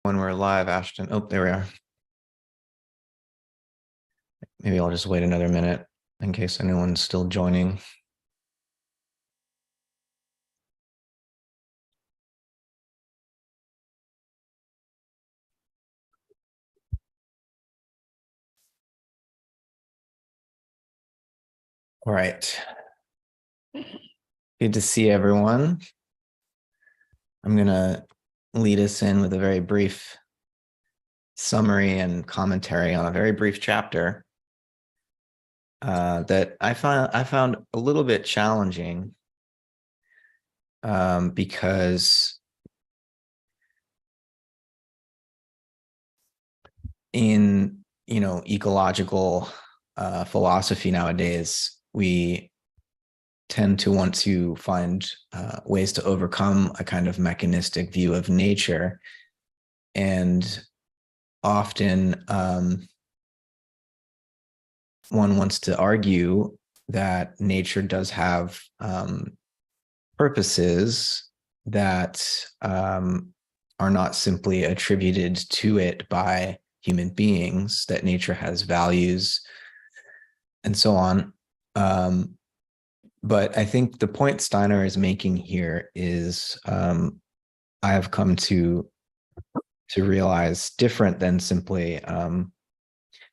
When we're live, Ashton. Oh, there we are. Maybe I'll just wait another minute in case anyone's still joining. All right. Good to see everyone. I'm going to lead us in with a very brief summary and commentary on a very brief chapter that I found a little bit challenging because in ecological philosophy nowadays, we tend to want to find ways to overcome a kind of mechanistic view of nature. And often one wants to argue that nature does have purposes that are not simply attributed to it by human beings, that nature has values and so on. But I think the point Steiner is making here is I have come to realize different than simply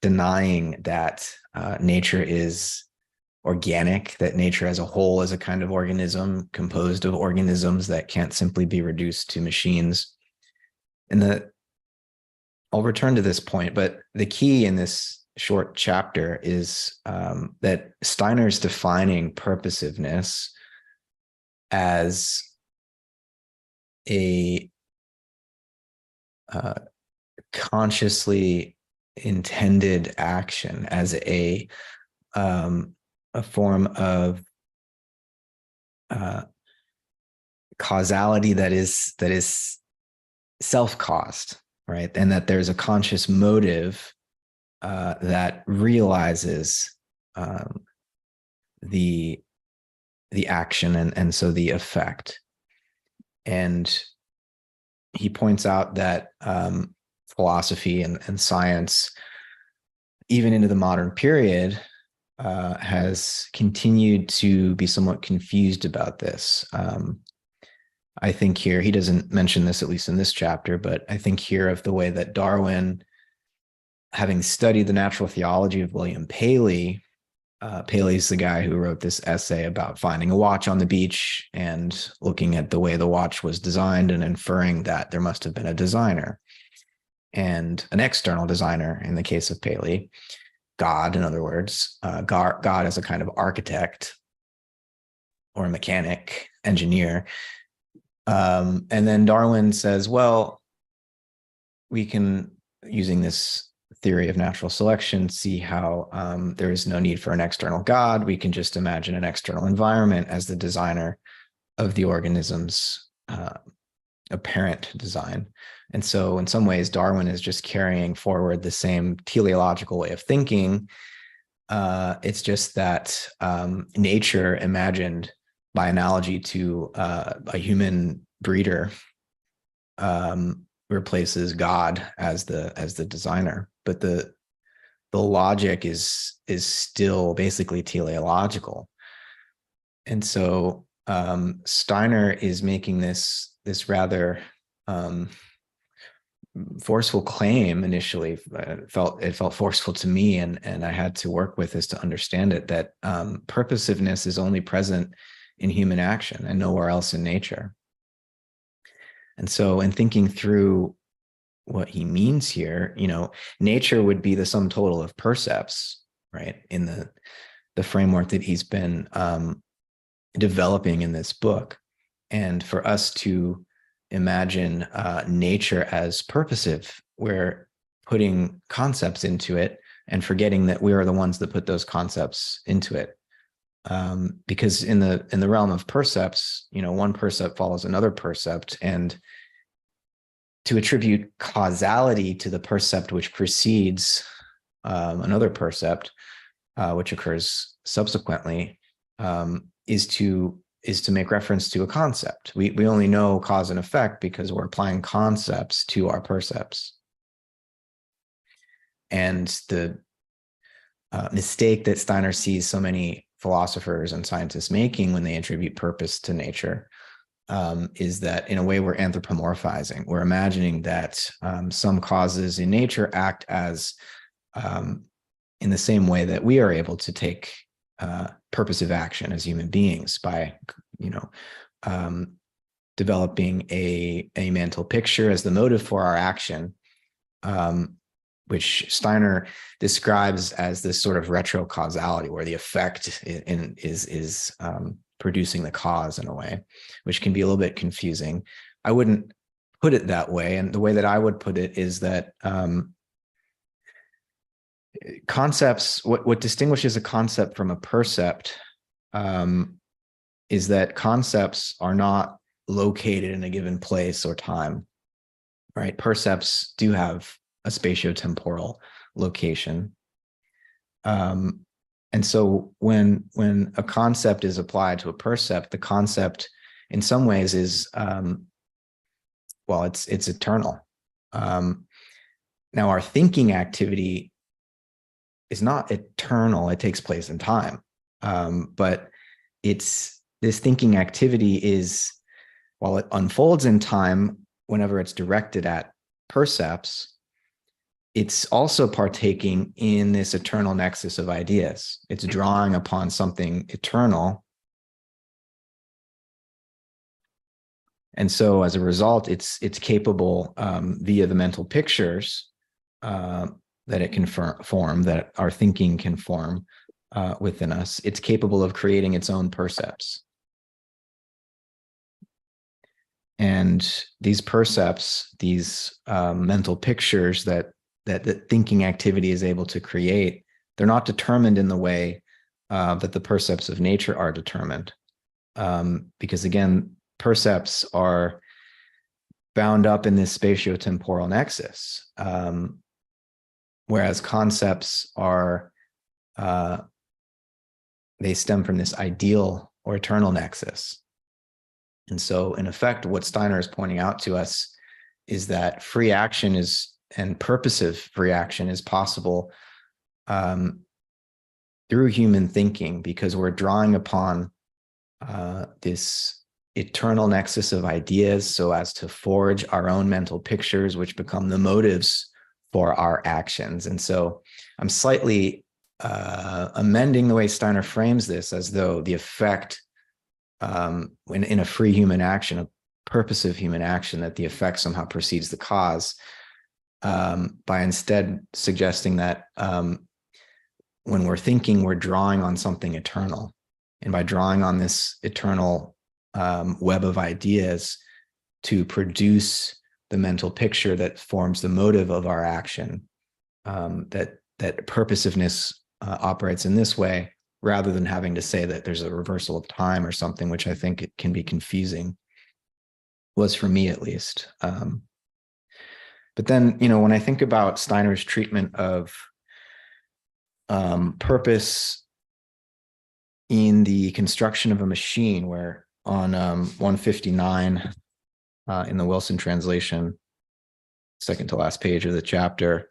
denying that nature is organic, that nature as a whole is a kind of organism composed of organisms that can't simply be reduced to machines. And I'll return to this point, but the key in this short chapter is that Steiner's defining purposiveness as a consciously intended action, as a form of causality that is self-caused, right? And that there's a conscious motive that realizes the action and so the effect. And he points out that philosophy and science, even into the modern period, has continued to be somewhat confused about this. I think here, he doesn't mention this, at least in this chapter, but I think here of the way that Darwin, having studied the natural theology of William Paley, Paley's the guy who wrote this essay about finding a watch on the beach and looking at the way the watch was designed and inferring that there must have been a designer, and an external designer in the case of Paley, God, in other words, God as a kind of architect or a mechanic, engineer. And then Darwin says, well, we can, using this theory of natural selection, see how there is no need for an external God. We can just imagine an external environment as the designer of the organism's apparent design. And so in some ways, Darwin is just carrying forward the same teleological way of thinking. It's just that nature, imagined by analogy to a human breeder, replaces God as the designer. But the logic is still basically teleological. And so Steiner is making this rather forceful claim initially. It felt forceful to me, and I had to work with this to understand it, that purposiveness is only present in human action and nowhere else in nature. And so in thinking through what he means here, nature would be the sum total of percepts, right? In the framework that he's been developing in this book. And for us to imagine nature as purposive, we're putting concepts into it and forgetting that we are the ones that put those concepts into it. Because in the realm of percepts, one percept follows another percept, and to attribute causality to the percept which precedes another percept, which occurs subsequently, is to is to make reference to a concept. We only know cause and effect because we're applying concepts to our percepts. And the mistake that Steiner sees so many philosophers and scientists making when they attribute purpose to nature is that in a way we're anthropomorphizing. We're imagining that some causes in nature act as in the same way that we are able to take purposive action as human beings by, developing a mental picture as the motive for our action, which Steiner describes as this sort of retrocausality, where the effect is producing the cause in a way, which can be a little bit confusing. I wouldn't put it that way. And the way that I would put it is that concepts, what distinguishes a concept from a percept is that concepts are not located in a given place or time, right? Percepts do have a spatiotemporal location. And so when a concept is applied to a percept, the concept in some ways is, it's eternal. Now our thinking activity is not eternal, it takes place in time. But this thinking activity is, while it unfolds in time, whenever it's directed at percepts, it's also partaking in this eternal nexus of ideas. It's drawing upon something eternal. And so as a result, it's capable via the mental pictures that it can form, that our thinking can form within us. It's capable of creating its own percepts. And these percepts, these mental pictures that thinking activity is able to create, they're not determined in the way that the percepts of nature are determined. Because again, percepts are bound up in this spatiotemporal nexus, whereas concepts are, they stem from this ideal or eternal nexus. And so in effect, what Steiner is pointing out to us is that free action and purposive free action is possible through human thinking, because we're drawing upon this eternal nexus of ideas so as to forge our own mental pictures, which become the motives for our actions. And so I'm slightly amending the way Steiner frames this, as though the effect in a free human action, a purposive human action, that the effect somehow precedes the cause, by instead suggesting that when we're thinking, we're drawing on something eternal. And by drawing on this eternal web of ideas to produce the mental picture that forms the motive of our action, that purposiveness operates in this way, rather than having to say that there's a reversal of time or something, which I think it can be confusing, was for me at least. But then, when I think about Steiner's treatment of purpose in the construction of a machine, where on 159 in the Wilson translation, second to last page of the chapter,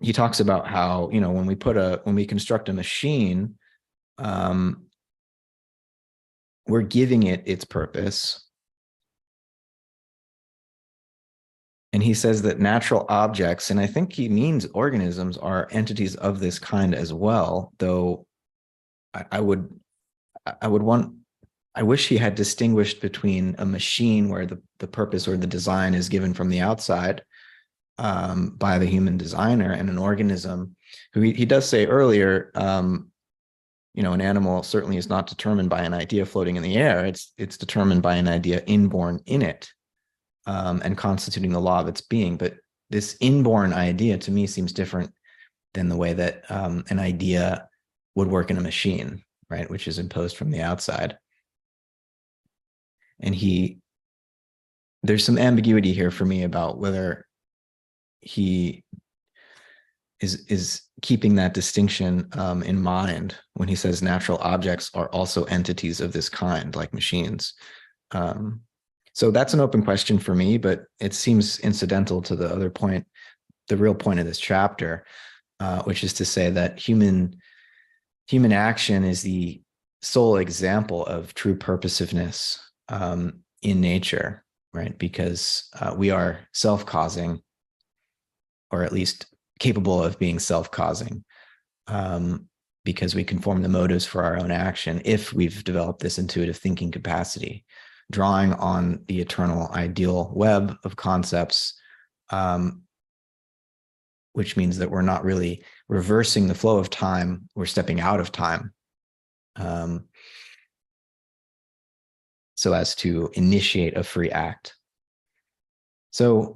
he talks about how, when we construct a machine, we're giving it its purpose. And he says that natural objects, and I think he means organisms, are entities of this kind as well, though I wish he had distinguished between a machine where the purpose or the design is given from the outside by the human designer, and an organism who he does say earlier, an animal certainly is not determined by an idea floating in the air. It's determined by an idea inborn in it, and constituting the law of its being. But this inborn idea to me seems different than the way that an idea would work in a machine, right, which is imposed from the outside. And there's some ambiguity here for me about whether he is keeping that distinction in mind when he says natural objects are also entities of this kind, like machines. So that's an open question for me, but it seems incidental to the other point, the real point of this chapter, which is to say that human action is the sole example of true purposiveness in nature, right? Because we are self-causing, or at least capable of being self-causing, because we can form the motives for our own action if we've developed this intuitive thinking capacity, drawing on the eternal ideal web of concepts, which means that we're not really reversing the flow of time, we're stepping out of time, so as to initiate a free act. So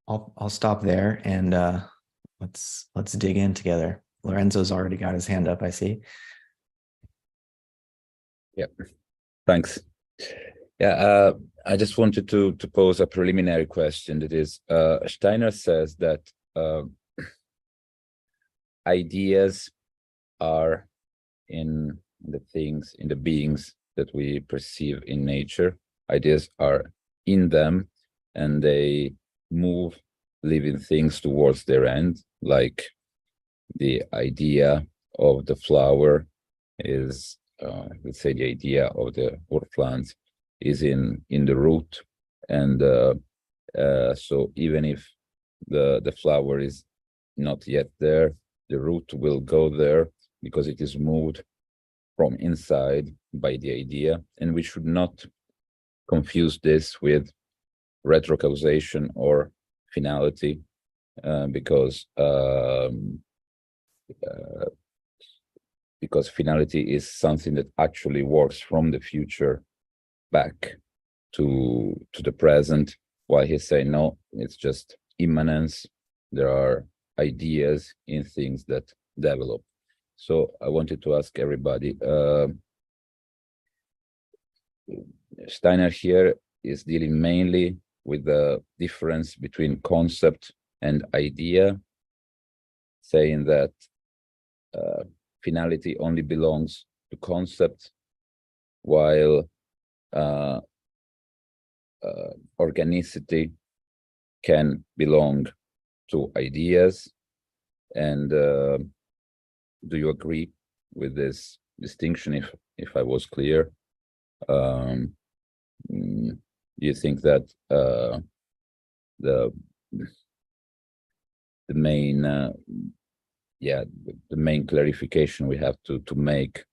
I'll stop there, and let's dig in together. Lorenzo's already got his hand up, I see. Yeah, thanks. Yeah, I just wanted to pose a preliminary question. That is, Steiner says that ideas are in the things, in the beings that we perceive in nature. Ideas are in them, and they move living things towards their end, like the idea of the flower is, let's say the idea of the wood plant is in the root. And so even if the flower is not yet there, the root will go there because it is moved from inside by the idea. And we should not confuse this with retrocausation or finality, because finality is something that actually works from the future back to the present, while he's saying no, it's just immanence. There are ideas in things that develop. So I wanted to ask everybody, Steiner here is dealing mainly with the difference between concept and idea, saying that finality only belongs to concept, while organicity can belong to ideas. And do you agree with this distinction, if I was clear? Do you think that the main the main clarification we have to make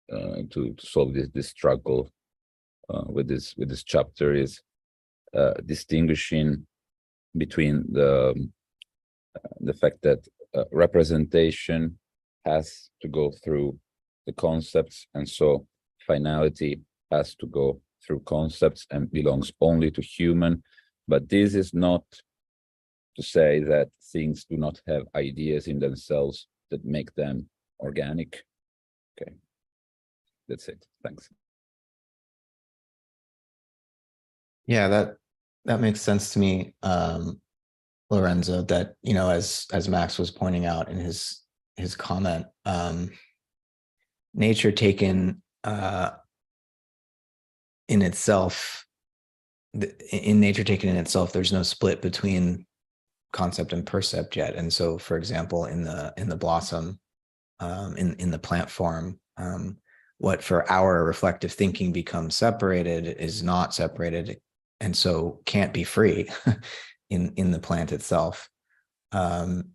to solve this struggle with this chapter is distinguishing between the fact that representation has to go through the concepts, and so finality has to go through concepts and belongs only to human. But this is not to say that things do not have ideas in themselves that make them organic. Okay, that's it. Thanks. Yeah, that makes sense to me, Lorenzo. That, you know, as Max was pointing out in his comment, nature taken in itself, there's no split between concept and percept yet. And so, for example, in the blossom, in the plant form, what for our reflective thinking becomes separated is not separated, and so can't be free in the plant itself. And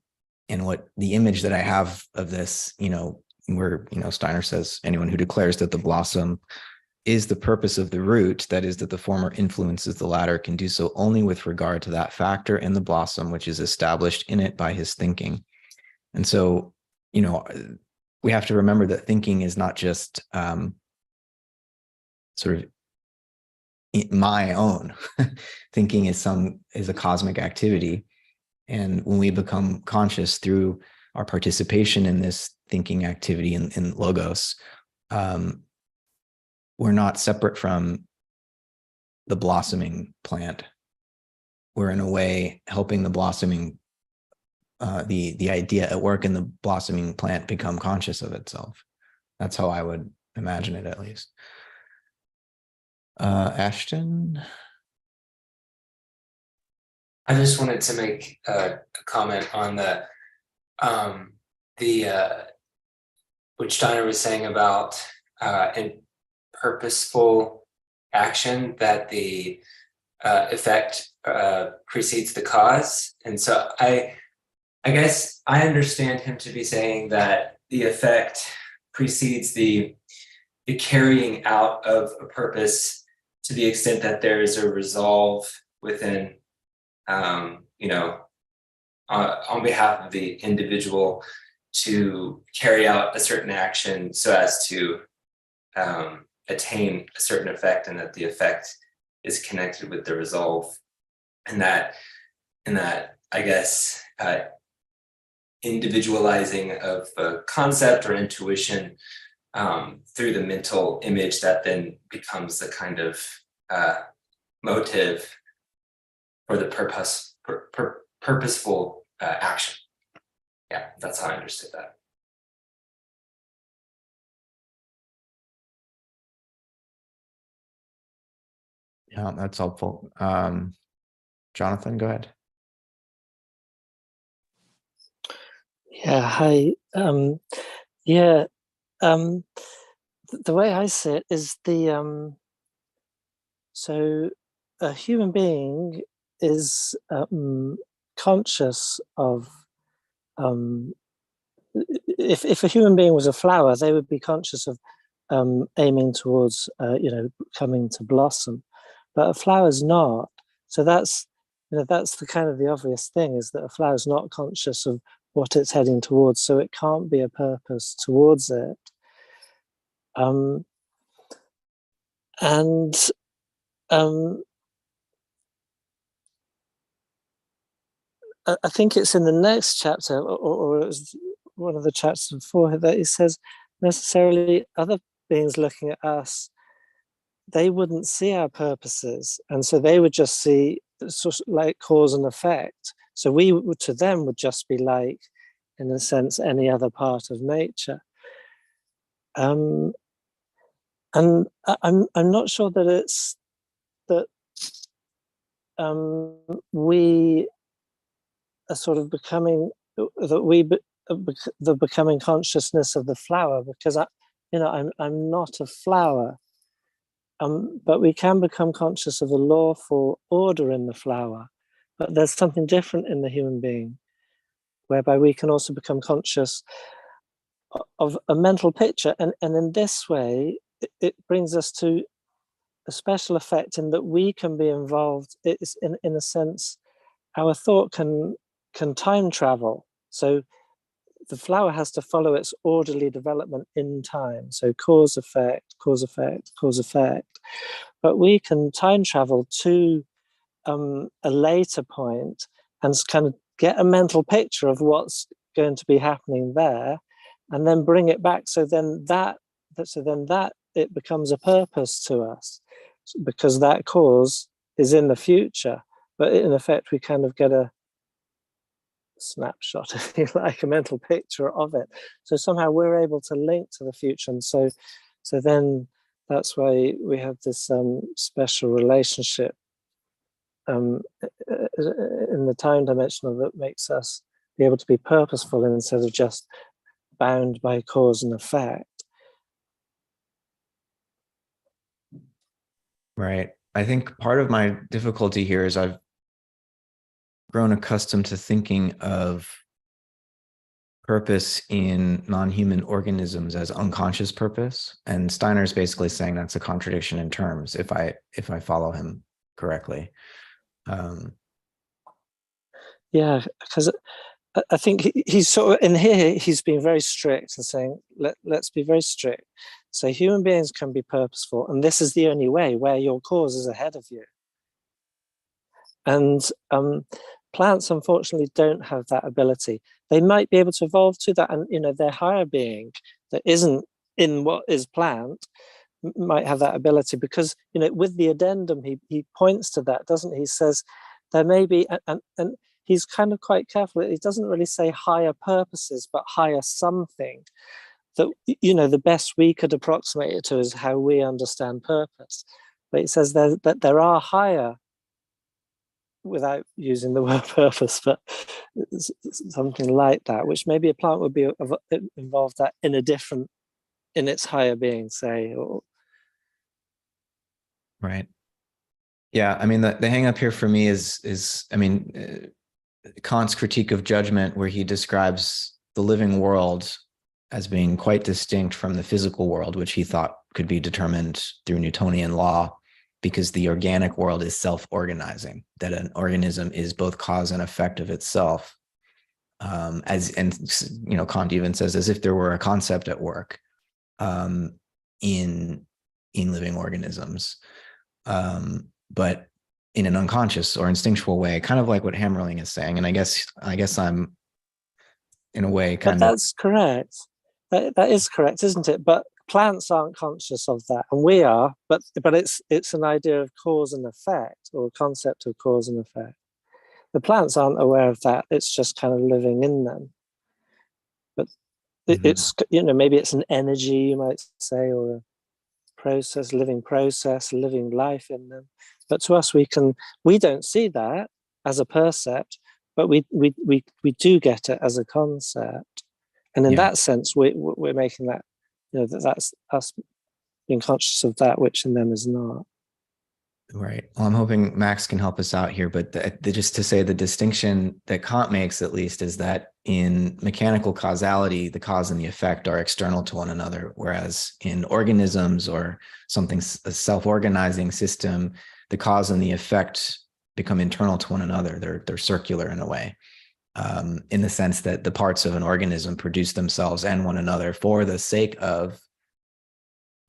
what the image that I have of this, where, Steiner says, anyone who declares that the blossom is the purpose of the root, that is, that the former influences the latter, can do so only with regard to that factor in the blossom which is established in it by his thinking. And so, we have to remember that thinking is not just sort of my own. Thinking is a cosmic activity. And when we become conscious through our participation in this thinking activity in Logos, we're not separate from the blossoming plant. We're in a way helping the blossoming the idea at work in the blossoming plant become conscious of itself. That's how I would imagine it, at least. Ashton? I just wanted to make a comment on what Steiner was saying about in purposeful action, that the effect precedes the cause. And so I guess I understand him to be saying that the effect precedes the carrying out of a purpose, to the extent that there is a resolve within, on behalf of the individual to carry out a certain action so as to attain a certain effect, and that the effect is connected with the resolve, and that I guess individualizing of a concept or intuition through the mental image that then becomes the kind of motive for the purposeful action. Yeah, that's how I understood that. Yeah, that's helpful. Jonathan, go ahead. Yeah, hi. The way I see it is so a human being is conscious of, if a human being was a flower, they would be conscious of aiming towards, coming to blossom, but a flower's not. So that's the kind of the obvious thing, is that a flower's not conscious of what it's heading towards, so it can't be a purpose towards it. I think it's in the next chapter, or it was one of the chapters before, that he says necessarily other beings looking at us, they wouldn't see our purposes, and so they would just see sort of like cause and effect. So we, to them, would just be like, in a sense, any other part of nature. And I'm not sure that it's that we are sort of becoming, the becoming consciousness of the flower, because I'm not a flower. But we can become conscious of the lawful order in the flower. But there's something different in the human being, whereby we can also become conscious of a mental picture. And in this way, it brings us to a special effect in that we can be involved. It's in a sense, our thought can time travel. So the flower has to follow its orderly development in time. So cause, effect, cause, effect, cause, effect. But we can time travel to a later point and kind of get a mental picture of what's going to be happening there, and then bring it back. So then that it becomes a purpose to us, because that cause is in the future. But in effect, we kind of get a snapshot, if you like, a mental picture of it. So somehow we're able to link to the future, and so then that's why we have this special relationship in the time dimension that makes us be able to be purposeful instead of just bound by cause and effect. Right. I think part of my difficulty here is I've grown accustomed to thinking of purpose in non-human organisms as unconscious purpose, and Steiner's basically saying that's a contradiction in terms, if I follow him correctly. Yeah, because I think he's sort of, in here, he's being very strict and saying, let's be very strict. So human beings can be purposeful, and this is the only way, where your cause is ahead of you. And plants, unfortunately, don't have that ability. They might be able to evolve to that, and their higher being that isn't in what is plant might have that ability, because with the addendum, he points to that, doesn't he? He says there may be, and he's kind of quite careful. He doesn't really say higher purposes, but higher something. That, you know, the best we could approximate it to is how we understand purpose. But it says that there are higher, without using the word purpose, but something like that, which maybe a plant would be involved that in a different, in its higher being, say. Or... Right. Yeah, I mean, the hang up here for me is I mean, Kant's critique of judgment, where he describes the living world as being quite distinct from the physical world, which he thought could be determined through Newtonian law, because the organic world is self-organizing, that an organism is both cause and effect of itself. Kant even says, as if there were a concept at work in living organisms, but in an unconscious or instinctual way, kind of like what Hammerling is saying. And I guess I'm in a way kind of. That's correct. That is correct, isn't it? But plants aren't conscious of that, and we are. But it's an idea of cause and effect, or a concept of cause and effect. The plants aren't aware of that. It's just kind of living in them. But it's, you know, maybe it's an energy, you might say, or a living life in them. But to us, we don't see that as a percept, but we do get it as a concept. And in that sense, we're making that, you know, that's us being conscious of that which in them is not. Right. Well, I'm hoping Max can help us out here, but just to say, the distinction that Kant makes, at least, is that in mechanical causality, the cause and the effect are external to one another, whereas in organisms or something, a self-organizing system, the cause and the effect become internal to one another. They're circular in a way, in the sense that the parts of an organism produce themselves and one another for the sake of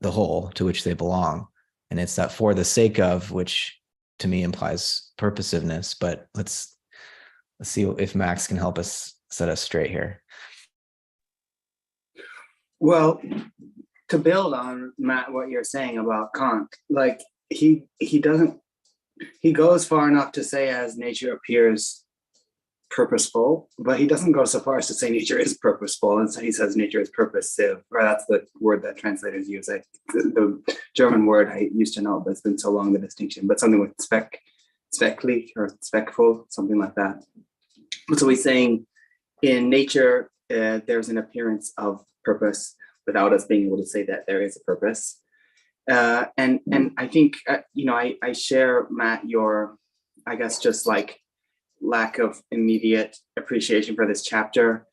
the whole to which they belong. And it's that for the sake of, which to me implies purposiveness. But let's see if Max can help us set us straight here. Well, to build on, Matt, what you're saying about Kant, like he goes far enough to say as nature appears purposeful, but he doesn't go so far as to say nature is purposeful. And so he says nature is purposive, or that's the word that translators use. The German word I used to know, but it's been so long, the distinction, but something with specklich or speckful, something like that. So he's saying in nature, there's an appearance of purpose without us being able to say that there is a purpose. And I think, I share, Matt, your, I guess, just like lack of immediate appreciation for this chapter.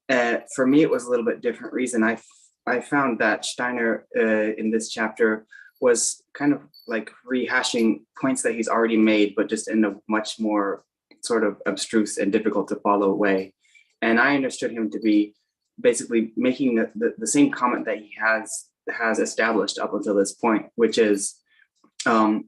For me, it was a little bit different reason. I found that Steiner in this chapter was kind of like rehashing points that he's already made, but just in a much more sort of abstruse and difficult to follow way. And I understood him to be basically making the same comment that he has established up until this point, which is I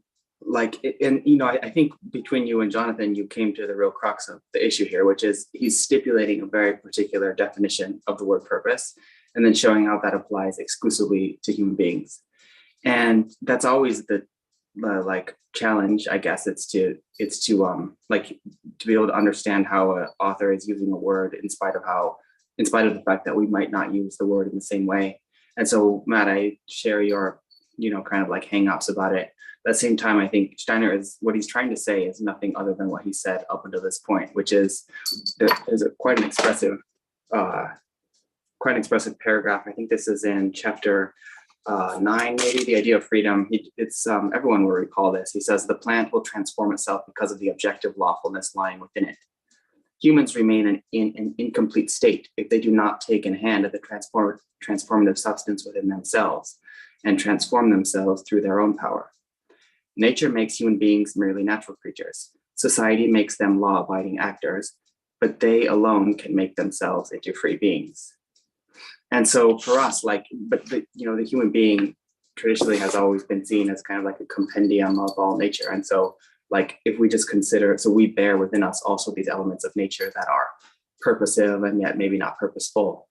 think between you and Jonathan, you came to the real crux of the issue here, which is he's stipulating a very particular definition of the word purpose, and then showing how that applies exclusively to human beings. And that's always the challenge, I guess. It's to be able to understand how an author is using a word in spite of the fact that we might not use the word in the same way. And so, Matt, I share your, kind of like hang-ups about it. At the same time, I think Steiner what he's trying to say is nothing other than what he said up until this point, which is there's quite an expressive paragraph. I think this is in chapter 9, maybe, the idea of freedom. Everyone will recall this. He says, the plant will transform itself because of the objective lawfulness lying within it. Humans remain in an incomplete state if they do not take in hand the transformative substance within themselves and transform themselves through their own power. Nature makes human beings merely natural creatures. Society makes them law-abiding actors, but they alone can make themselves into free beings. And so for us, the human being traditionally has always been seen as kind of like a compendium of all nature. And so, if we just consider, so we bear within us also these elements of nature that are purposive and yet maybe not purposeful.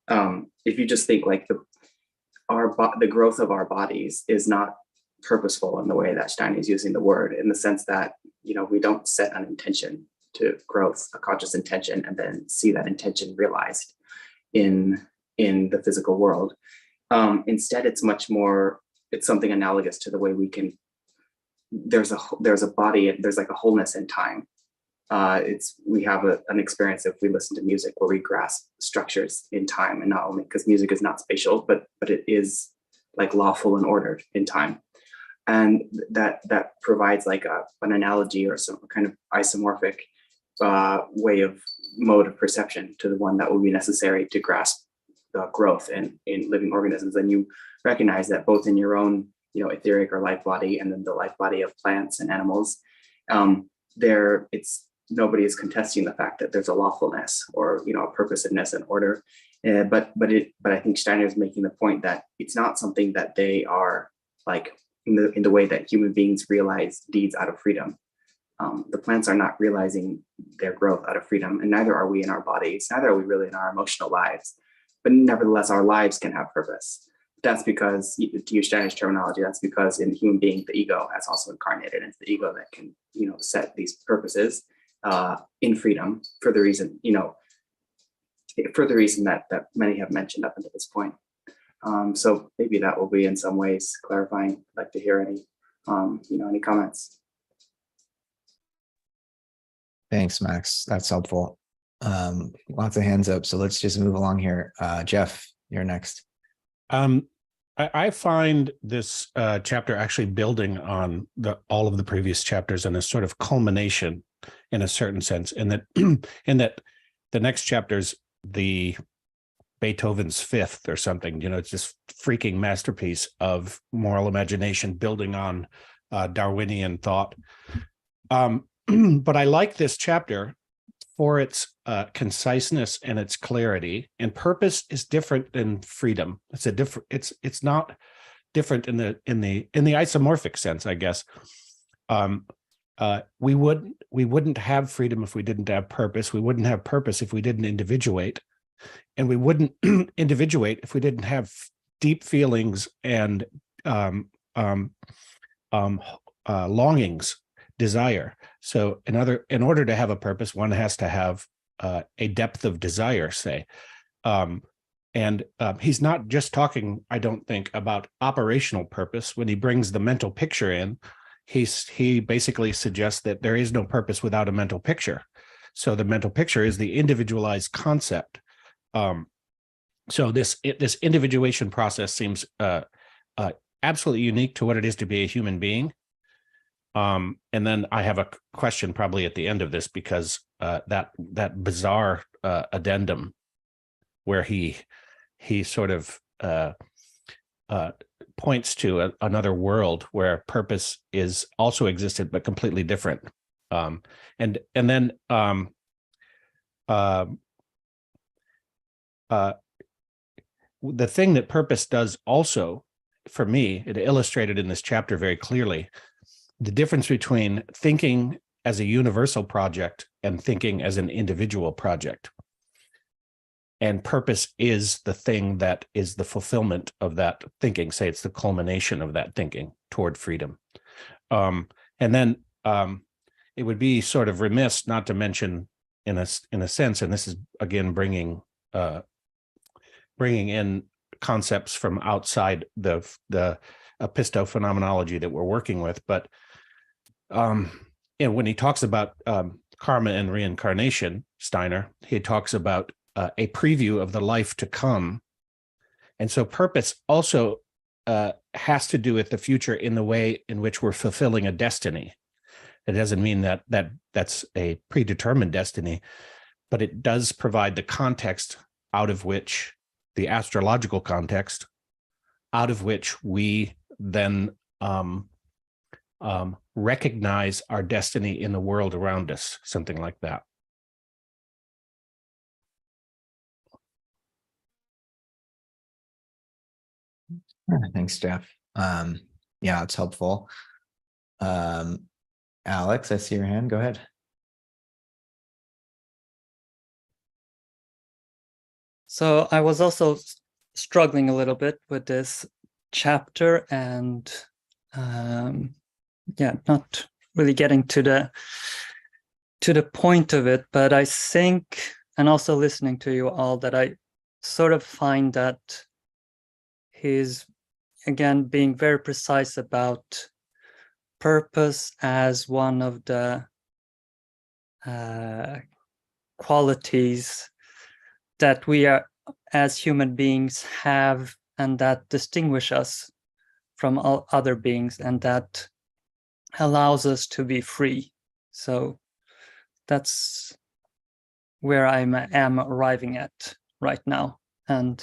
If you just think the growth of our bodies is not purposeful in the way that Steiner is using the word, in the sense that, we don't set an intention to growth, a conscious intention, and then see that intention realized in the physical world. Instead, it's much more, it's something analogous to the way we can, there's a body, there's like a wholeness in time. We have an experience if we listen to music where we grasp structures in time, and not only because music is not spatial, but it is like lawful and ordered in time. And that provides like an analogy or some kind of isomorphic mode of perception to the one that will be necessary to grasp growth in living organisms. And you recognize that both in your own, etheric or life body, and then the life body of plants and animals, nobody is contesting the fact that there's a lawfulness or a purposiveness and order. But I think Steiner is making the point that it's not something that they are like in the way that human beings realize deeds out of freedom. The plants are not realizing their growth out of freedom, and neither are we in our bodies, neither are we really in our emotional lives. But nevertheless, our lives can have purpose. That's because, to use Steiner's terminology, that's because in the human being, the ego has also incarnated. And it's the ego that can, set these purposes in freedom for the reason, that many have mentioned up until this point. So maybe that will be in some ways clarifying. I'd like to hear any comments. Thanks, Max. That's helpful. Lots of hands up. So let's just move along here. Jeff, you're next. I find this chapter actually building on all of the previous chapters and a sort of culmination in a certain sense, in that the next chapter's the Beethoven's Fifth or something. It's this freaking masterpiece of moral imagination building on Darwinian thought. But I like this chapter for its conciseness and its clarity. And purpose is different than freedom. It's not different in the isomorphic sense, I guess. We wouldn't have freedom if we didn't have purpose. We wouldn't have purpose if we didn't individuate, and we wouldn't individuate if we didn't have deep feelings and longings, desire. So in order to have a purpose, one has to have a depth of desire, say. And he's not just talking, I don't think, about operational purpose. When he brings the mental picture in, he basically suggests that there is no purpose without a mental picture. So the mental picture is the individualized concept. So this individuation process seems absolutely unique to what it is to be a human being. And then I have a question probably at the end of this, because that bizarre addendum where he sort of points to another world where purpose is also existed but completely different. And then the thing that purpose does also, for me, it illustrated in this chapter very clearly, the difference between thinking as a universal project and thinking as an individual project. And purpose is the thing that is the fulfillment of that thinking. Say it's the culmination of that thinking toward freedom. And then it would be sort of remiss not to mention, in a sense, and this is again bringing in concepts from outside the epistophenomenology that we're working with, but when he talks about karma and reincarnation, Steiner, he talks about a preview of the life to come. And so purpose also has to do with the future in the way in which we're fulfilling a destiny. It doesn't mean that's a predetermined destiny, but it does provide the context out of which, the astrological context, out of which we then recognize our destiny in the world around us, something like that. Thanks, Jeff. Yeah, it's helpful. Alex, I see your hand. Go ahead. So I was also struggling a little bit with this chapter and not really getting to to the point of it, but I think, and also listening to you all, that I sort of find that he's, again, being very precise about purpose as one of the qualities that we are, as human beings, have, and that distinguish us from all other beings, and that allows us to be free. So that's where I am arriving at right now. And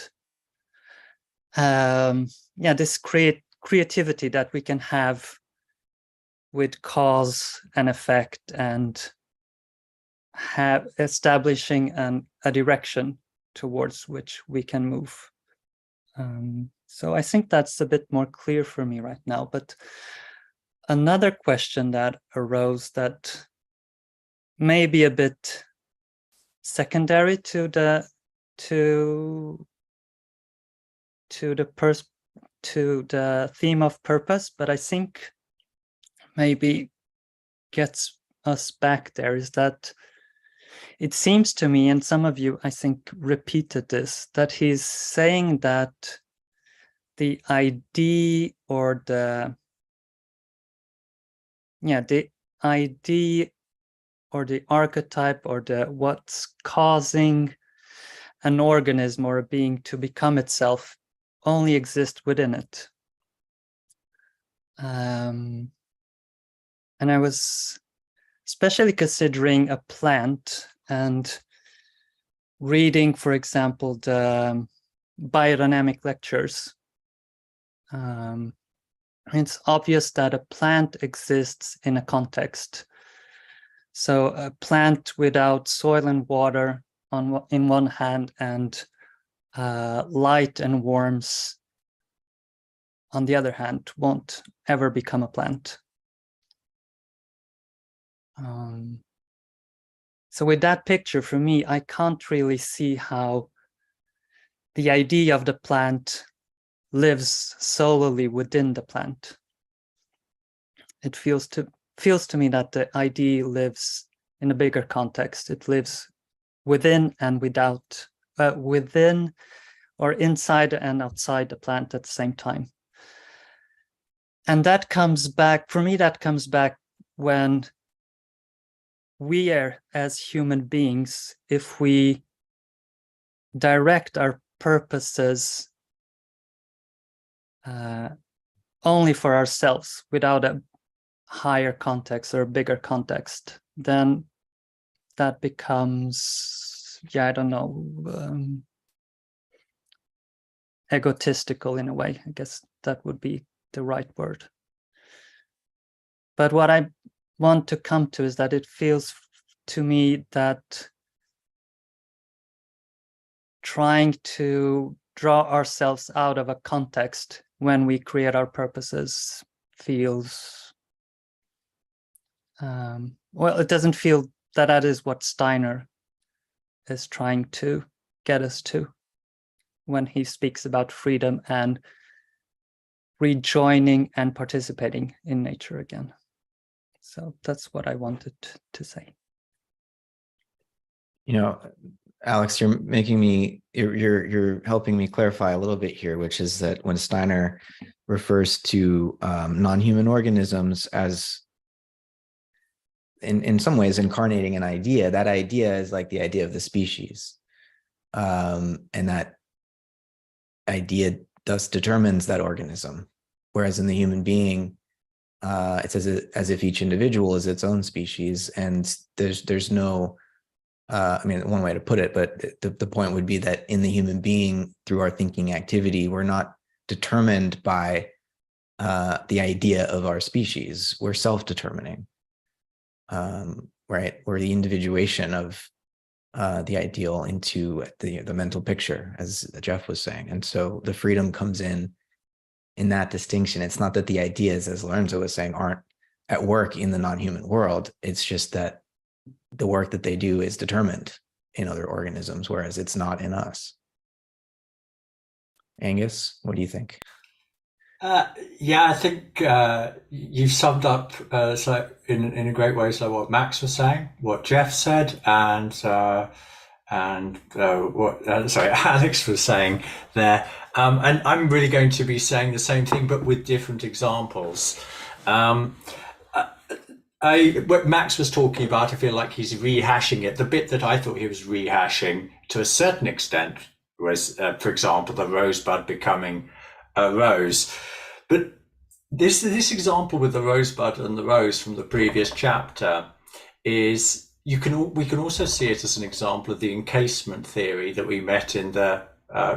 yeah, this creativity that we can have with cause and effect, and have establishing a direction towards which we can move. So I think that's a bit more clear for me right now. But another question that arose that may be a bit secondary to the theme of purpose, but I think maybe gets us back there, is that it seems to me, and some of you, I think, repeated this, that he's saying that the idea, or the idea, or the archetype, or the what's causing an organism or a being to become itself only exists within it. And I was especially considering a plant and reading, for example, the biodynamic lectures. It's obvious that a plant exists in a context. So a plant without soil and water in one hand, and light and warmth on the other hand, won't ever become a plant. So with that picture, for me, I can't really see how the idea of the plant lives solely within the plant. It feels to me that the idea lives in a bigger context. It lives within and without, within or inside and outside the plant at the same time. And that comes back, for me, that comes back when we are, as human beings, if we direct our purposes only for ourselves without a higher context or a bigger context, then that becomes, I don't know, egotistical in a way. I guess that would be the right word. But what I want to come to is that it feels to me that trying to draw ourselves out of a context when we create our purposes feels, well, it doesn't feel that is what Steiner is trying to get us to when he speaks about freedom and rejoining and participating in nature again. So that's what I wanted to say. You know, Alex, you're helping me clarify a little bit here, which is that when Steiner refers to non-human organisms as in some ways incarnating an idea, that idea is like the idea of the species. And that idea thus determines that organism. Whereas in the human being, it's as if each individual is its own species, and there's no, I mean, one way to put it, but the point would be that in the human being, through our thinking activity, we're not determined by the idea of our species. We're self-determining, right? We're the individuation of the ideal into the mental picture, as Jeff was saying. And so the freedom comes in that distinction. It's not that the ideas, as Lorenzo was saying, aren't at work in the non-human world. It's just that the work that they do is determined in other organisms, whereas it's not in us. Angus, what do you think? Yeah, I think you've summed up so in a great way, so what Max was saying, what Jeff said, and what sorry Alex was saying there. And I'm really going to be saying the same thing, but with different examples. What Max was talking about, I feel like he's rehashing it. The bit that I thought he was rehashing to a certain extent was, for example, the rosebud becoming a rose. But this example with the rosebud and the rose from the previous chapter is we can also see it as an example of the encasement theory that we met in the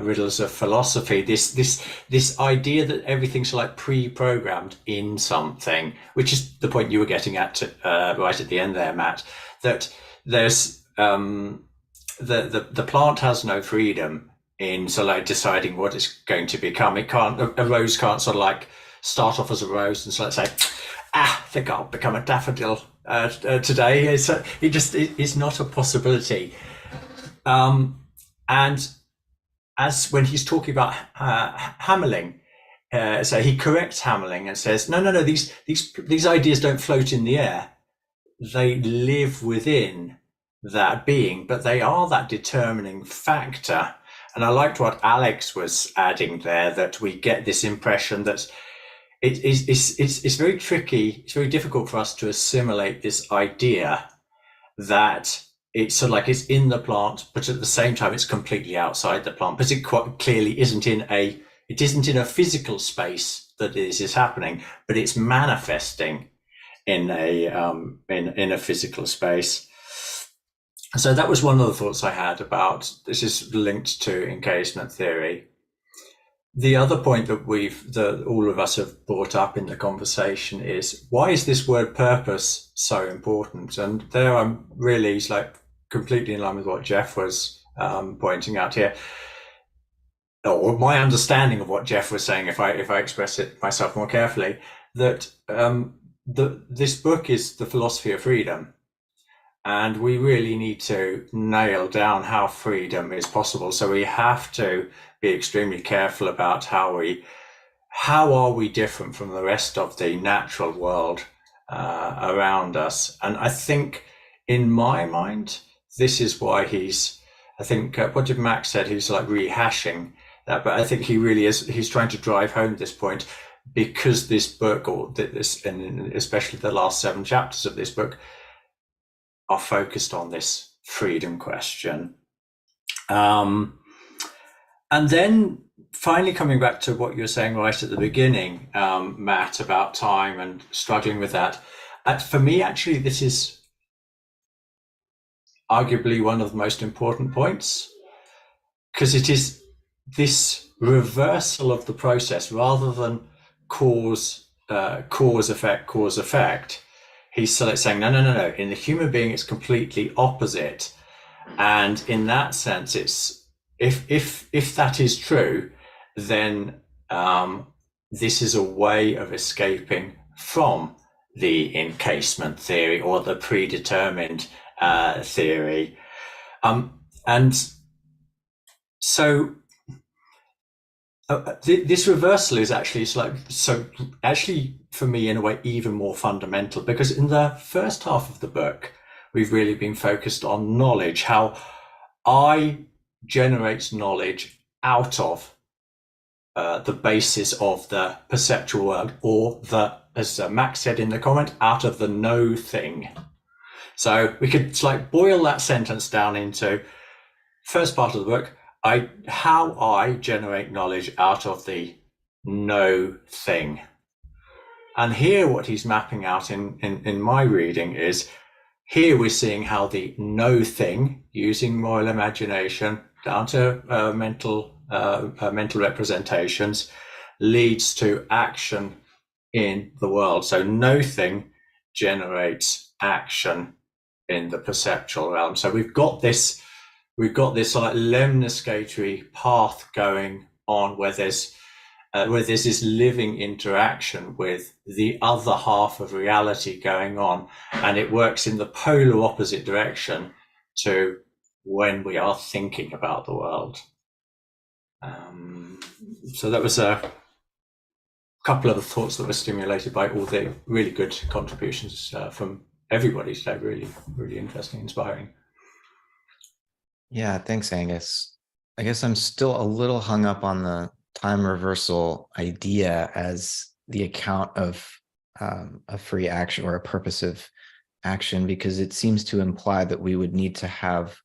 riddles of philosophy. This idea that everything's like pre-programmed in something, which is the point you were getting at right at the end there, Matt. That there's the plant has no freedom in sort of like deciding what it's going to become. It can't, a rose can't sort of like start off as a rose and sort of say, I think I'll become a daffodil today. It's not a possibility. And as when he's talking about Hamelling, so he corrects Hamelling and says, no, these ideas don't float in the air. They live within that being, but they are that determining factor. And I liked what Alex was adding there, that we get this impression that it's very tricky, it's very difficult for us to assimilate this idea that it's sort of like it's in the plant, but at the same time it's completely outside the plant, because it quite clearly isn't in a physical space that this is happening, but it's manifesting in a physical space. So that was one of the thoughts I had about this is linked to encasement theory. The other point that all of us have brought up in the conversation is, why is this word purpose so important? And there I'm really like completely in line with what Jeff was pointing out here, or my understanding of what Jeff was saying, if I express it myself more carefully, that this book is the philosophy of freedom. And we really need to nail down how freedom is possible. So we have to be extremely careful about how are we different from the rest of the natural world around us. And I think in my mind, this is why I think what did Max said, he's like rehashing that, but I think he really is, he's trying to drive home this point, because this book, or this, and especially the last 7 chapters of this book, are focused on this freedom question. And then finally coming back to what you were saying right at the beginning, Matt, about time and struggling with that. For me, actually, this is arguably one of the most important points, because it is this reversal of the process rather than cause effect. He's saying, no. In the human being, it's completely opposite. And in that sense, it's if that is true, then this is a way of escaping from the encasement theory or the predetermined theory. And so this reversal is actually for me in a way even more fundamental, because in the first half of the book we've really been focused on knowledge, how I generates knowledge out of the basis of the perceptual world, or as Max said in the comment, out of the know thing. So we could boil that sentence down into first part of the book, how I generate knowledge out of the know thing. And here what he's mapping out in my reading is, here we're seeing how the know thing, using moral imagination down to mental representations, leads to action in the world. So know thing generates action in the perceptual realm. So we've got this like lemniscatory path going on, where there's this living interaction with the other half of reality going on, and it works in the polar opposite direction to when we are thinking about the world. So that was couple of the thoughts that were stimulated by all the really good contributions from everybody today. Really, really interesting, inspiring. Yeah, thanks, Angus. I guess I'm still a little hung up on the time reversal idea as the account of a free action or a purposive action, because it seems to imply that we would need to have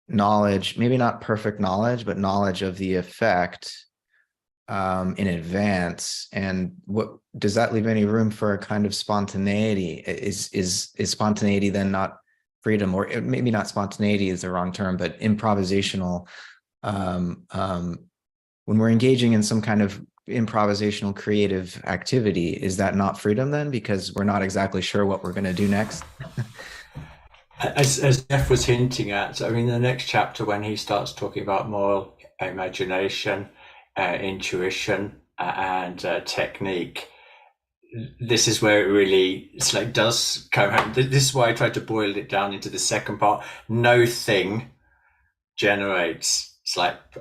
knowledge, maybe not perfect knowledge, but knowledge of the effect in advance. And what does that leave any room for a kind of spontaneity? Is spontaneity then not freedom? Or maybe not spontaneity is the wrong term, but improvisational. When we're engaging in some kind of improvisational creative activity, is that not freedom then, because we're not exactly sure what we're going to do next? As Jeff was hinting at, I mean, the next chapter, when he starts talking about moral imagination, intuition, and technique, this is where it really does come home. This is why I tried to boil it down into the second part. No thing generates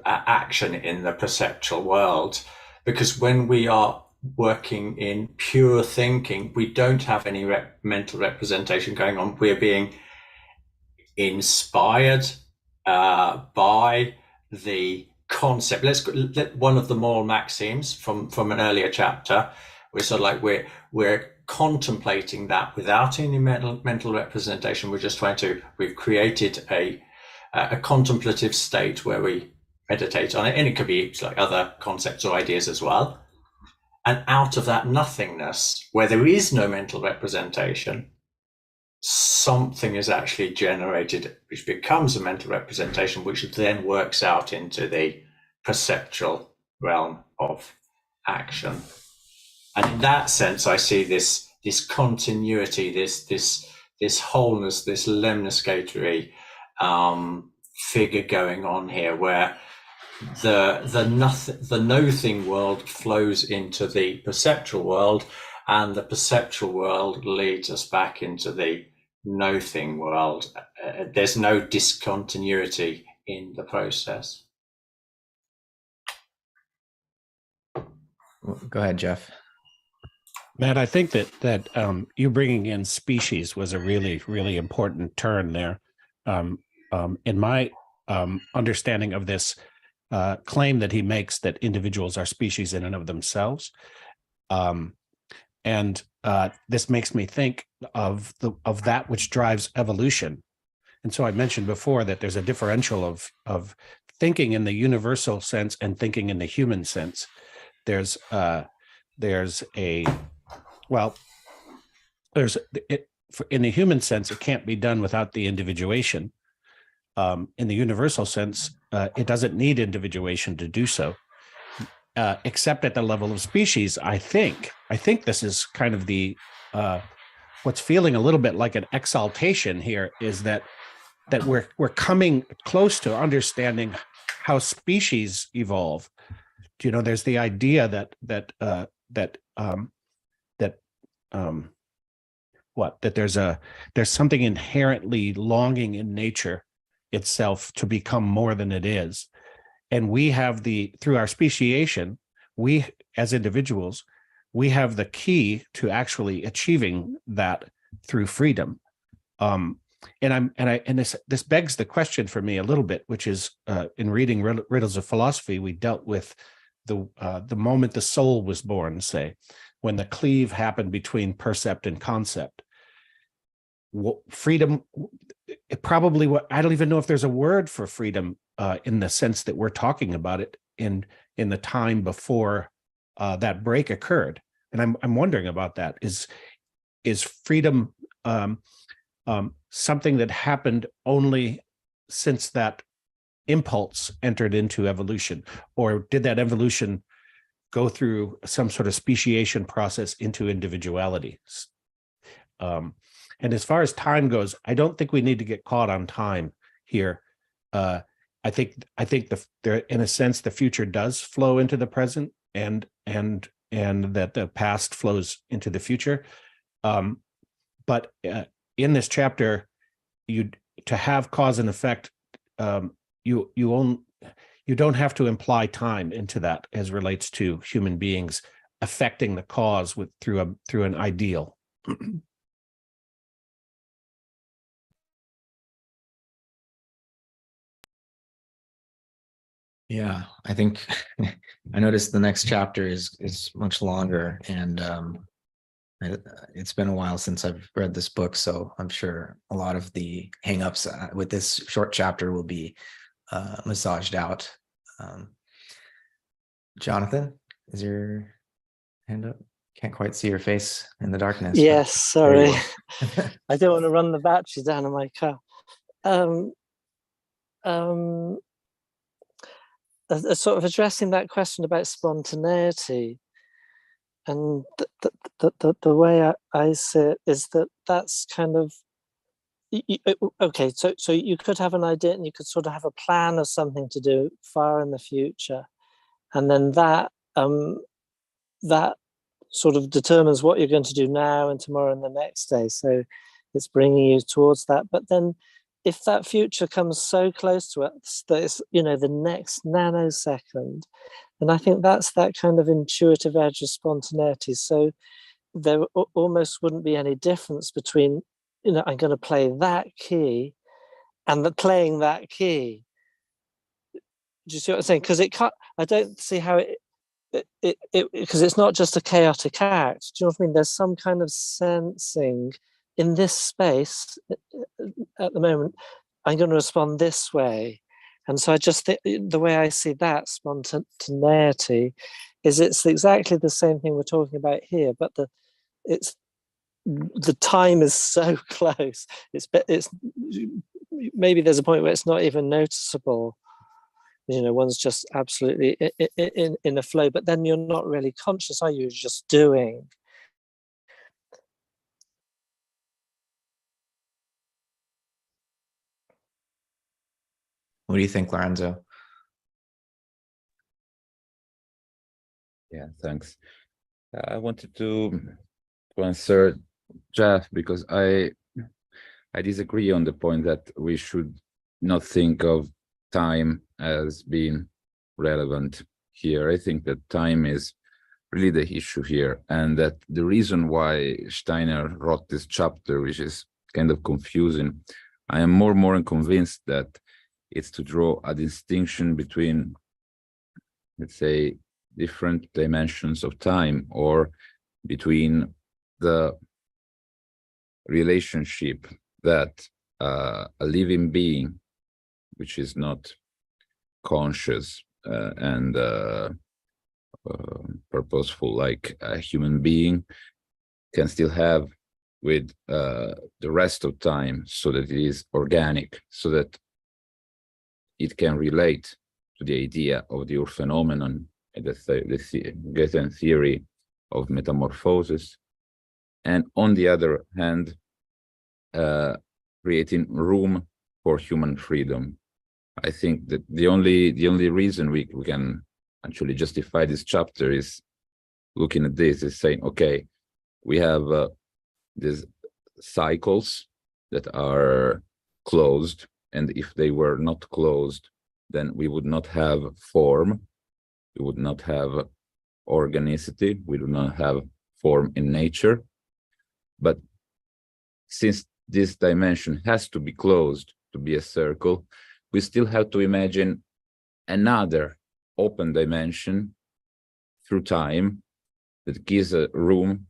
action in the perceptual world, because when we are working in pure thinking, we don't have any mental representation going on. We're being inspired by the concept. Let one of the moral maxims from an earlier chapter. We're sort of we're contemplating that without any mental representation. We've created a contemplative state where we meditate on it, and it could be other concepts or ideas as well. And out of that nothingness, where there is no mental representation, something is actually generated, which becomes a mental representation, which then works out into the perceptual realm of action. And in that sense, I see this continuity, this wholeness, this lemniscatory figure going on here, where the no-thing world flows into the perceptual world, and the perceptual world leads us back into the no-thing world. There's no discontinuity in the process. Go ahead, Jeff. Matt, I think that you bringing in species was a really, really important turn there. In my understanding of this claim that he makes, that individuals are species in and of themselves, and this makes me think of that which drives evolution. And so I mentioned before that there's a differential of thinking in the universal sense and thinking in the human sense. There's in the human sense, it can't be done without the individuation. In the universal sense, it doesn't need individuation to do so, except at the level of species. I think this is kind of the what's feeling a little bit like an exaltation here, is that we're coming close to understanding how species evolve. There's the idea that there's something inherently longing in nature itself to become more than it is. And we have through our speciation, we as individuals, we have the key to actually achieving that through freedom. This begs the question for me a little bit, which is in reading Riddles of Philosophy, we dealt with the moment the soul was born, say, when the cleave happened between percept and concept. Freedom, I don't even know if there's a word for freedom in the sense that we're talking about it in the time before that break occurred. And I'm wondering about that. Is freedom something that happened only since that impulse entered into evolution, or did that evolution go through some sort of speciation process into individuality? And as far as time goes, I don't think we need to get caught on time here. I think in a sense the future does flow into the present, and that the past flows into the future. But in this chapter, to have cause and effect, you don't have to imply time into that as relates to human beings. affecting the cause through an ideal. Yeah, I think I noticed the next chapter is much longer, and it's been a while since I've read this book, so I'm sure a lot of the hangups with this short chapter will be massaged out. Jonathan, is your hand up? Can't quite see your face in the darkness. Yes, sorry. There you are. I don't want to run the battery down in my car. Sort of addressing that question about spontaneity, and the way I see it is that that's kind of okay. So you could have an idea, and you could sort of have a plan of something to do far in the future, and then that sort of determines what you're going to do now and tomorrow and the next day. So it's bringing you towards that. But then if that future comes so close to us that it's, the next nanosecond, then I think that's that kind of intuitive edge of spontaneity. So there almost wouldn't be any difference between, I'm going to play that key and playing that key. Do you see what I'm saying? Because I don't see how because it's not just a chaotic act. Do you know what I mean? There's some kind of sensing in this space at the moment. I'm going to respond this way, and so I just think the way I see that spontaneity is it's exactly the same thing we're talking about here, but the time is so close. It's maybe there's a point where it's not even noticeable. One's just absolutely in a flow, but then you're not really conscious, are you? You're just doing. What do you think, Lorenzo? Yeah, thanks. I wanted to answer Jeff because I disagree on the point that we should not think of time as being relevant here. I think that time is really the issue here, and that the reason why Steiner wrote this chapter, which is kind of confusing, I am more and more convinced that it's to draw a distinction between, let's say, different dimensions of time, or between the relationship that a living being, which is not conscious and purposeful like a human being, can still have with the rest of time, so that it is organic, so that it can relate to the idea of the phenomenon, the Goethe theory of metamorphosis, and on the other hand, creating room for human freedom. I think that the only reason we can actually justify this chapter is looking at this, is saying, okay, we have these cycles that are closed, and if they were not closed, then we would not have form, we would not have organicity, we do not have form in nature. But since this dimension has to be closed to be a circle, we still have to imagine another open dimension through time that gives a room,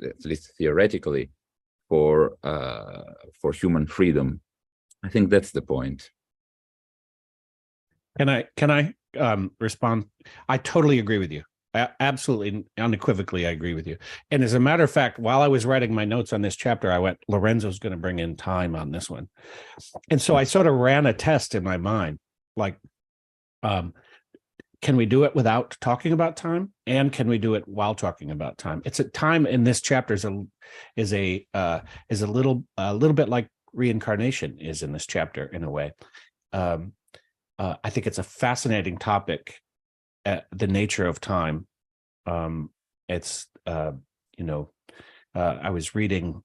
at least theoretically, for human freedom. I think that's the point. Can I respond? I totally agree with you. Absolutely, unequivocally, I agree with you. And as a matter of fact, while I was writing my notes on this chapter, I went, Lorenzo's going to bring in time on this one. And so I sort of ran a test in my mind, like, can we do it without talking about time? And can we do it while talking about time? It's a time in this chapter is a little bit like reincarnation is in this chapter in a way. I think it's a fascinating topic, the nature of time. It's I was reading,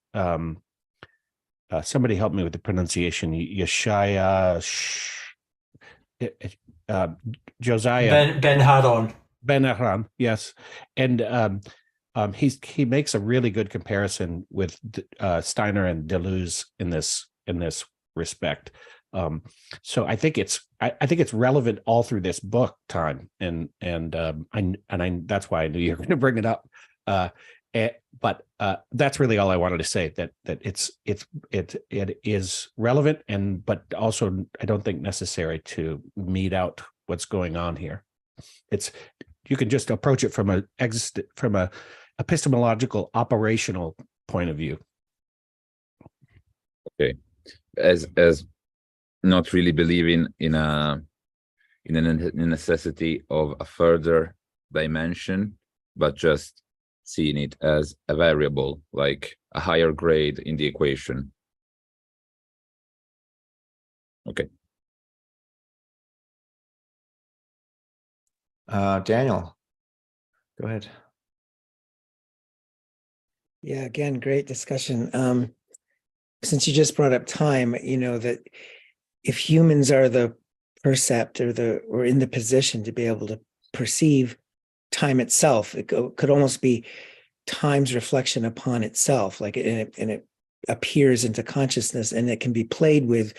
somebody help me with the pronunciation, Josiah Ben Haddon. Ben-Ahran, yes, and he makes a really good comparison with Steiner and Deleuze in this respect. So I think it's relevant all through this book, time, and I that's why I knew you were going to bring it up. But that's really all I wanted to say. That it is relevant, but also I don't think necessary to mete out what's going on here. You can just approach it from a epistemological operational point of view. Okay, as not really believing in a necessity of a further dimension, but just seeing it as a variable, like a higher grade in the equation. Okay. Daniel, go ahead. Yeah, again, great discussion. Since you just brought up time, that if humans are the percept or in the position to be able to perceive time itself, it could almost be time's reflection upon itself, and it appears into consciousness, and it can be played with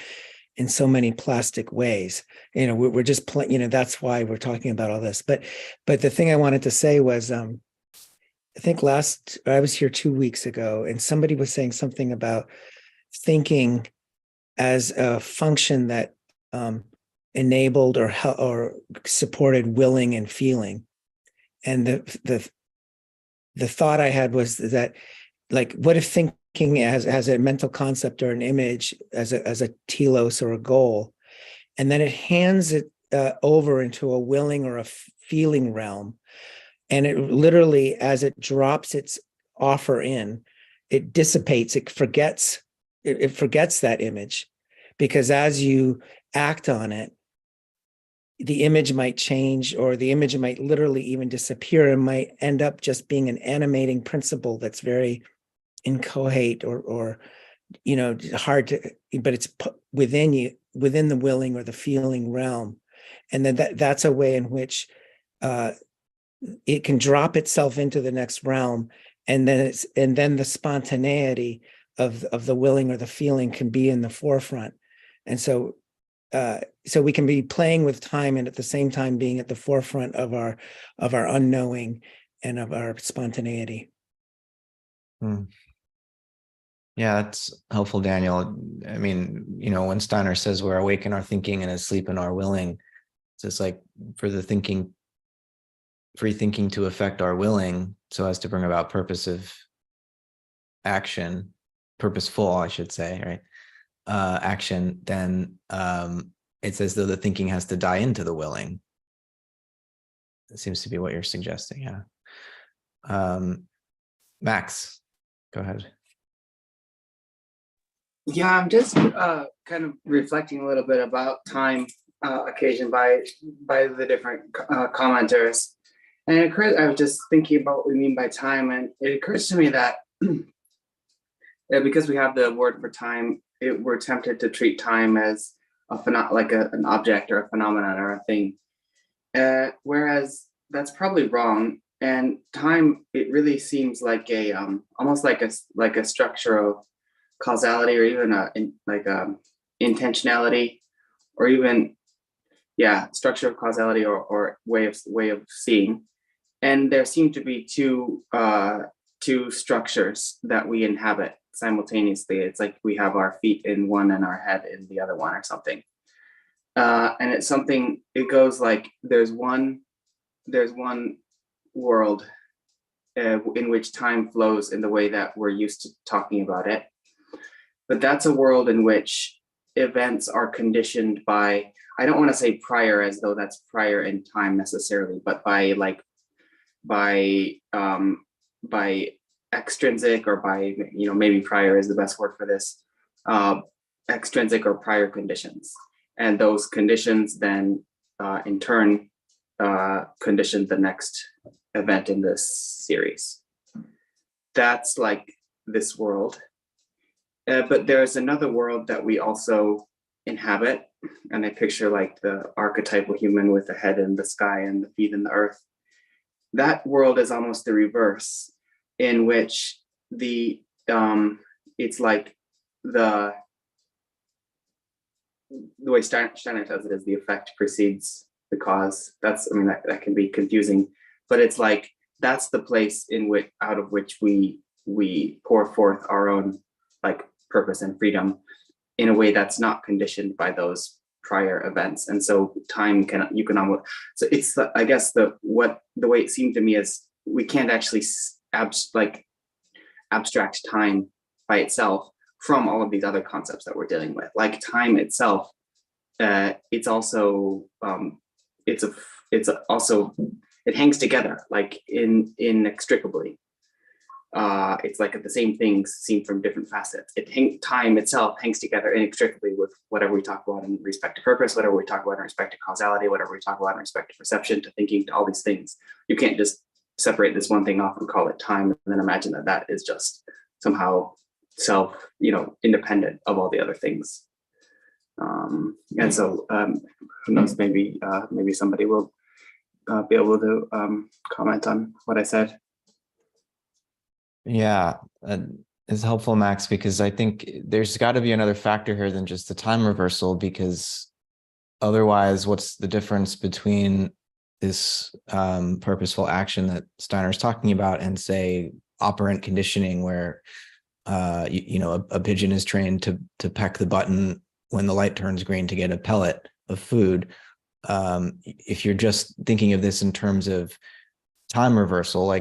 in so many plastic ways. We're just playing. That's why we're talking about all this. But the thing I wanted to say was, I think I was here 2 weeks ago, and somebody was saying something about thinking as a function that enabled or supported willing and feeling. And the thought I had was that, like, what if thinking as a mental concept or an image as a telos or a goal, and then it hands it over into a willing or a feeling realm, and it literally, as it drops its offer in, it dissipates, it forgets that image, because as you act on it, the image might change, or the image might literally even disappear and might end up just being an animating principle that's very inchoate or hard to, but it's within you, within the willing or the feeling realm. And then that's a way in which it can drop itself into the next realm, and then the spontaneity of the willing or the feeling can be in the forefront. And so we can be playing with time and at the same time being at the forefront of our unknowing and of our spontaneity. Yeah, that's helpful, Daniel. I mean, when Steiner says we're awake in our thinking and asleep in our willing, it's just like for free thinking to affect our willing so as to bring about purposive action, purposeful, I should say, right? Action, then it's as though the thinking has to die into the willing. It seems to be what you're suggesting. Yeah. Max, go ahead. Yeah, I'm just kind of reflecting a little bit about time occasioned by the different commenters. And I was just thinking about what we mean by time, and it occurs to me that because we have the word for time, we're tempted to treat time as an object or a phenomenon or a thing, whereas that's probably wrong. And time, it really seems like a almost like a structure of causality, or even intentionality, or even structure of causality or way of seeing. And there seem to be two structures that we inhabit simultaneously. It's like we have our feet in one and our head in the other one, or something. And it's something. It goes like there's one world in which time flows in the way that we're used to talking about it. But that's a world in which events are conditioned by, I don't want to say prior as though that's prior in time necessarily, but by extrinsic, or by, maybe prior is the best word for this, extrinsic or prior conditions. And those conditions then in turn condition the next event in this series. That's like this world. But there's another world that we also inhabit, and I picture like the archetypal human with the head in the sky and the feet in the earth. that world is almost the reverse, in which it's like the way Steiner does it is the effect precedes the cause. That can be confusing, but it's like that's the place in which out of which we pour forth our own like purpose and freedom in a way that's not conditioned by those prior events. And so time so it's I guess the way it seemed to me is we can't actually abstract time by itself from all of these other concepts that we're dealing with. Like time itself, it's also it hangs together like inextricably. It's like the same things seen from different facets. Time itself hangs together inextricably with whatever we talk about in respect to purpose, whatever we talk about in respect to causality, whatever we talk about in respect to perception, to thinking, to all these things. You can't just separate this one thing off and call it time and then imagine that is just somehow independent of all the other things. And so who knows, maybe somebody will be able to comment on what I said. Yeah, it's helpful, Max, because I think there's got to be another factor here than just the time reversal, because otherwise, what's the difference between this purposeful action that Steiner's talking about and, say, operant conditioning, where a pigeon is trained to peck the button when the light turns green to get a pellet of food. If you're just thinking of this in terms of time reversal,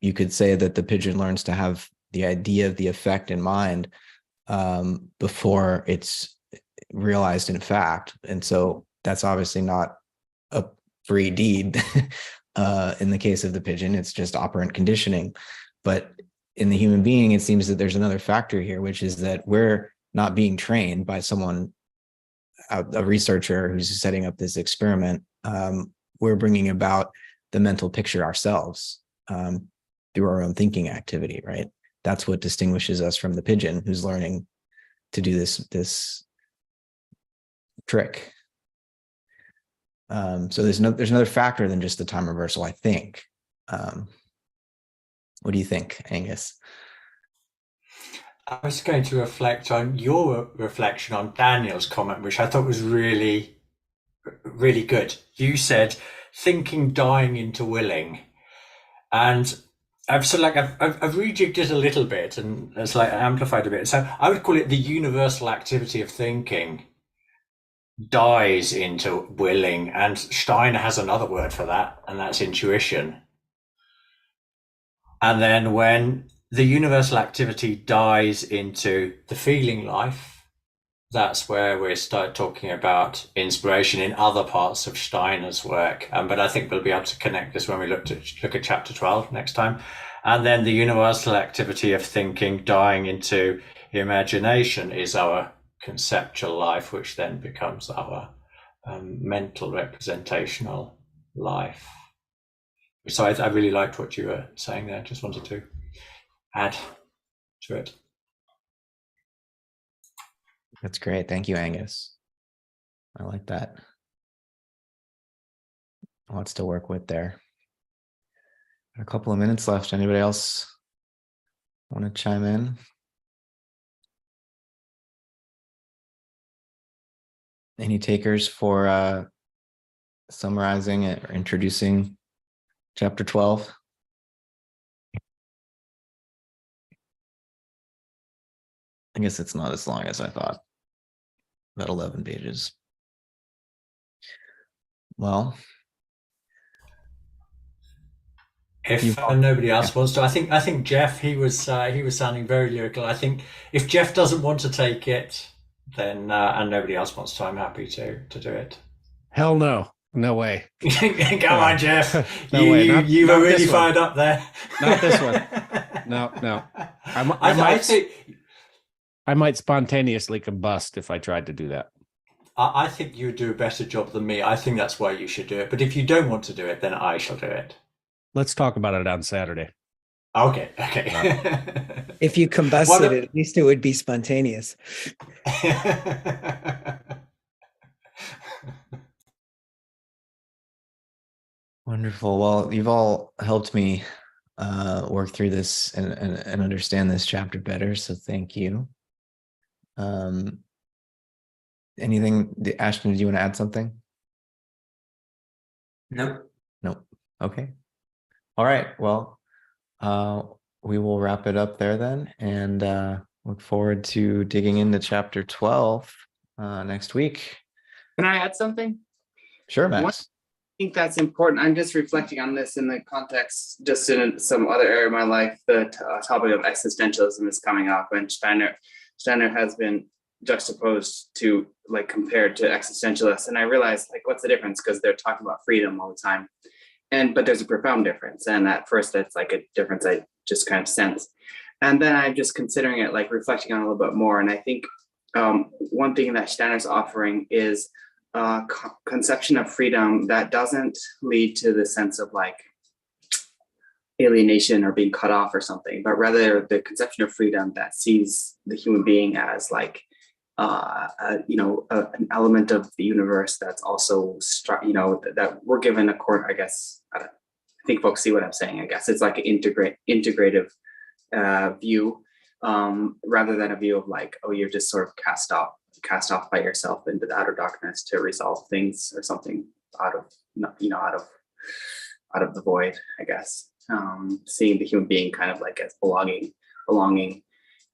you could say that the pigeon learns to have the idea of the effect in mind before it's realized in fact. And so that's obviously not a free deed. In the case of the pigeon, it's just operant conditioning. But in the human being, it seems that there's another factor here, which is that we're not being trained by someone, a researcher who's setting up this experiment. We're bringing about the mental picture ourselves through our own thinking activity, right? That's what distinguishes us from the pigeon who's learning to do this trick. So there's another factor than just the time reversal, I think. What do you think, Angus? I was going to reflect on your reflection on Daniel's comment, which I thought was really, really good. You said thinking dying into willing, and I've rejigged it a little bit and it's amplified a bit. So I would call it the universal activity of thinking dies into willing, and Steiner has another word for that, and that's intuition. And then when the universal activity dies into the feeling life, that's where we start talking about inspiration in other parts of Steiner's work. But I think we'll be able to connect this when we look at chapter 12 next time. And then the universal activity of thinking dying into imagination is our conceptual life, which then becomes our mental representational life. So I really liked what you were saying there. Just wanted to add to it. That's great. Thank you, Angus. I like that. Lots to work with there. A couple of minutes left. Anybody else want to chime in? Any takers for summarizing or introducing chapter 12? I guess it's not as long as I thought. About 11 pages. Well, if nobody else wants to, I think Jeff, he was sounding very lyrical. I think if Jeff doesn't want to take it, then and nobody else wants to, I'm happy to do it. Hell no. No way. Come on, Jeff. No way. You were really fired up there. Not this one. No. I might spontaneously combust if I tried to do that. I think you would do a better job than me. I think that's why you should do it. But if you don't want to do it, then I shall do it. Let's talk about it on Saturday. Okay. If you combusted it, at least it would be spontaneous. Wonderful. Well, you've all helped me work through this and understand this chapter better. So thank you. Anything, Ashton, do you want to add something? Nope. Nope. Okay. All right. Well, we will wrap it up there then, and look forward to digging into chapter 12 next week. Can I add something? Sure, Max. I think that's important. I'm just reflecting on this in the context, just in some other area of my life. The topic of existentialism is coming up, and Steiner has been juxtaposed to, like, compared to existentialists. And I realized, like, what's the difference? Because they're talking about freedom all the time, but there's a profound difference. And at first, that's like a difference I just kind of sense. And then I'm just considering it, like reflecting on it a little bit more. And I think one thing that Steiner's offering is conception of freedom that doesn't lead to the sense of like alienation or being cut off or something, but rather the conception of freedom that sees the human being as like an element of the universe that's also that we're given a core. I guess I think folks see what I'm saying. I guess it's like an integrative view rather than a view of like, oh, you're just sort of cast off by yourself into the outer darkness to resolve things or something out of the void, I guess. Seeing the human being kind of like as belonging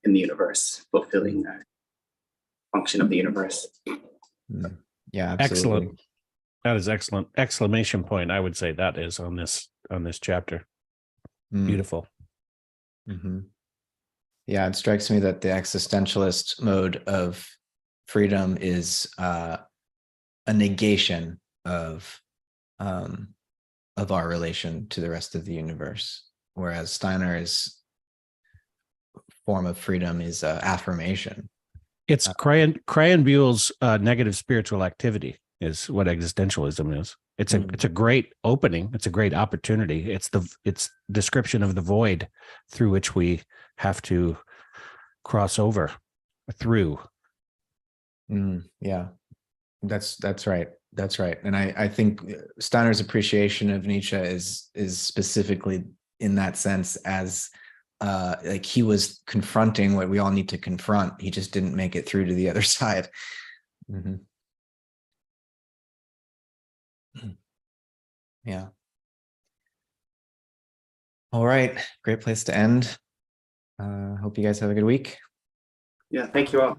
in the universe, fulfilling that function of the universe. Yeah, absolutely. Excellent. That is excellent. Exclamation point, I would say that is on this chapter. Beautiful. Mm-hmm. Yeah, it strikes me that the existentialist mode of freedom is a negation of our relation to the rest of the universe, whereas Steiner's form of freedom is affirmation. It's Crayon-Buell's negative spiritual activity is what existentialism is. It's a great opening. It's a great opportunity. It's description of the void through which we have to cross over through. Yeah, that's right. That's right. And I think Steiner's appreciation of Nietzsche is specifically in that sense as like he was confronting what we all need to confront. He just didn't make it through to the other side. Yeah. All right. Great place to end. Hope you guys have a good week. Yeah. Thank you all.